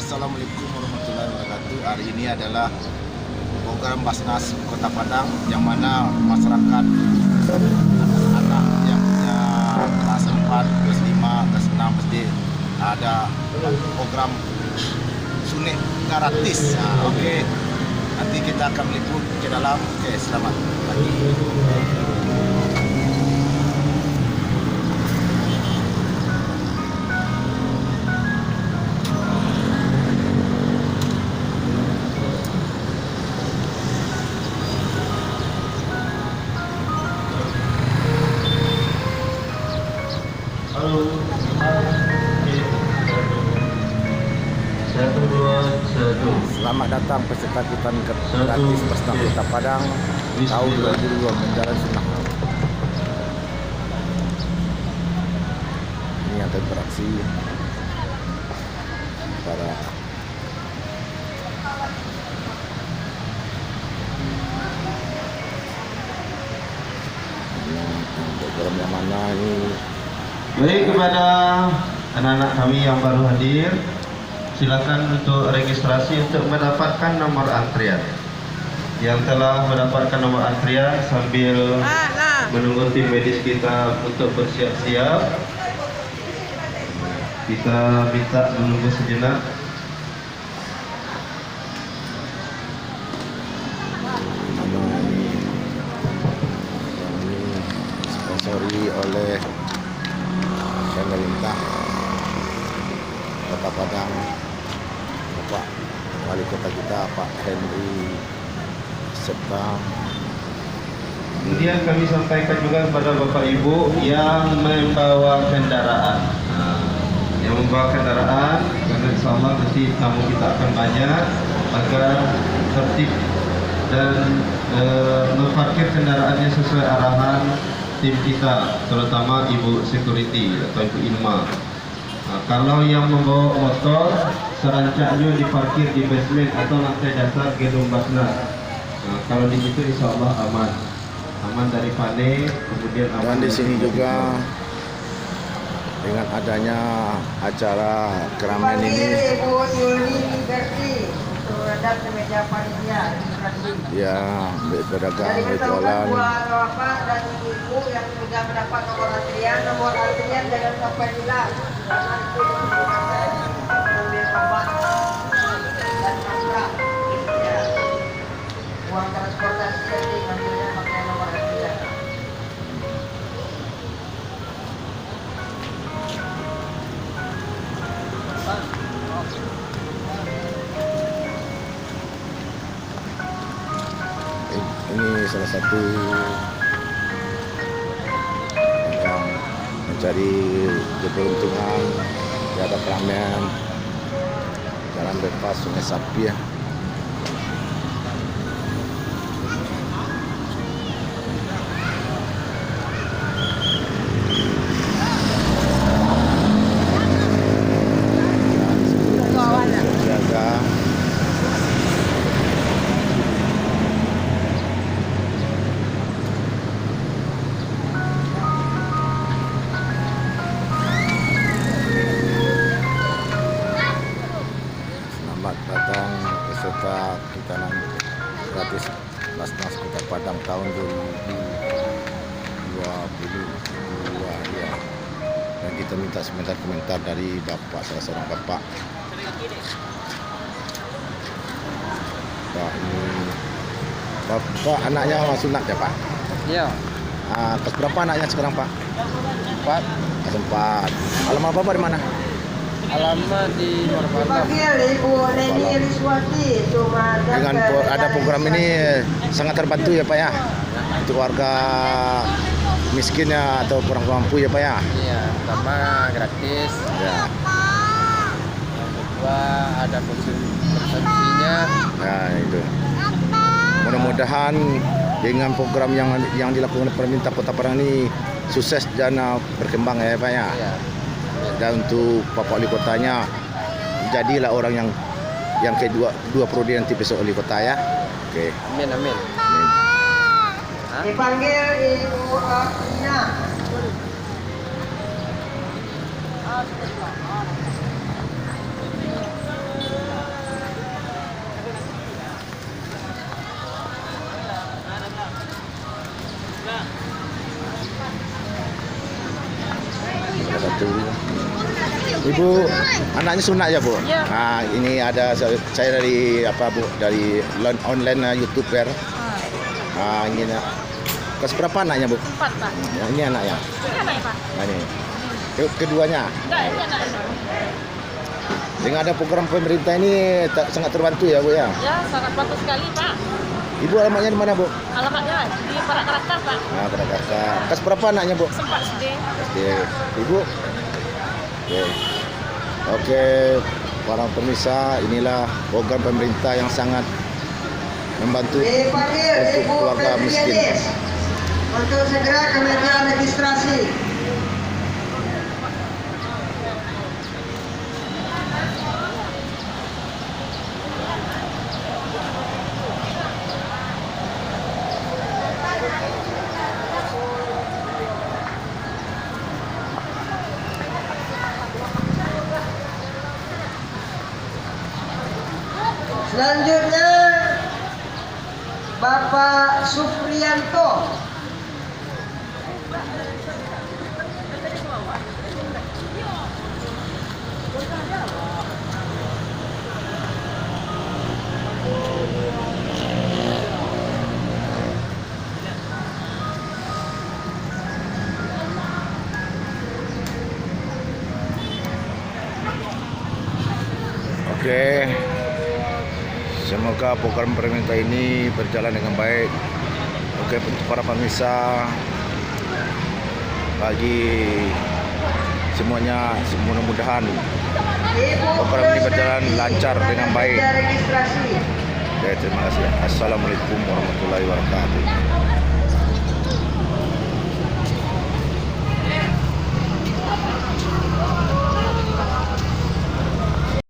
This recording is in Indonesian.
Assalamualaikum warahmatullahi wabarakatuh. Hari ini adalah program Basnas Kota Padang yang mana masyarakat anak-anak yang punya kelas 4, kelas 5, kelas 6 mesti ada program suntik gratis. Oke. Nanti kita akan meliput ke dalam. Oke, selamat pagi. Halo, satu dua satu. Selamat datang peserta kita gratis Basnas Kota Padang tahun 2002 Menjalan Sunnah. Ini akan beraksi para program yang mana ini. Baik, kepada anak-anak kami yang baru hadir, silakan untuk registrasi untuk mendapatkan nomor antrian. Yang telah mendapatkan nomor antrian sambil menunggu tim medis kita untuk bersiap-siap, kita minta menunggu sejenak. Ini disponsori oleh pemerintah Kota Padang, Bapak Wali Kota kita Pak Henry, serta Kemudian kami sampaikan juga kepada Bapak Ibu yang membawa kendaraan. Karena insya Allah nanti tamu kita akan banyak, agar tertib dan memparkir kendaraannya sesuai arahan tim kita, terutama Ibu Security atau Ibu Ilma. Kalau yang membawa motor, serancaknya diparkir di basement atau lantai dasar gedung Basnas. Kalau di situ insya Allah aman dari panik, kemudian aman. dan di sini juga dengan adanya acara keramaian ini, ya berdagang, berjualan. Dan ibu yang sudah mendapat nomor antrian jangan sampai hilang. Karena itu ambil kabar dan nabrak. Ya. Uang transportasi diambilnya pakai nomor antrian. Ini salah satu yang mencari keberuntungan di ada keramaian jalan bebas Sungai Sapi ya. Jaga datang peserta kita gratis Basnas Kota Padang tahun 2022 ya. Dan kita minta sebentar komentar dari Bapak, salah seorang Bapak. Pak, ini Bapak anaknya sunat ya Pak? Iya. Kelas berapa anaknya sekarang Pak? 4. Kelas 4. Alamat Bapak di mana? Alamat di Marbatam. Dengan ada program ini sangat terbantu ya Pak ya, untuk warga miskin ya atau kurang mampu ya Pak ya. Iya, pertama gratis. Ya, Yang kedua ada konsumsinya. nah itu. Mudah-mudahan dengan program yang dilakukan oleh pemerintah Kota Padang ini sukses dan berkembang ya Pak ya. Iya. Dan untuk Bapak Wali Kotanya, jadilah orang yang kedua prodi nanti besok wali kota ya. Oke. Amin, amin. Amin. Dipanggil Ibu Ina. Ibu anaknya sunat ya Bu? Iya. Nah ini ada saya dari apa Bu, dari online YouTuber. Ini kelas berapa anaknya Bu? 4 Pak. Yang ini anaknya. Ini anak Pak. Nah, ini. Keduanya. Enggak, ini anak. Dengan ada program pemerintah ini sangat terbantu ya Bu ya. Ya, sangat bagus sekali Pak. Ibu alamatnya di mana Bu? Alamatnya di Parak-Karaka Pak. Nah, pada kakak. Kelas berapa anaknya Bu? Sempat sedih. SD. Ibu. Oke. Oke, para pemirsa, inilah program pemerintah yang sangat membantu Dipanggil untuk Ibu keluarga miskin. Febrianis untuk segera ke meja registrasi. Selanjutnya Bapak Supriyanto. Oke. Semoga program pemerintah ini berjalan dengan baik. Oke, untuk para pemirsa, bagi semuanya mudah-mudahan program ini berjalan lancar dengan baik. Meja registrasi. Oke, terima kasih. Assalamualaikum warahmatullahi wabarakatuh.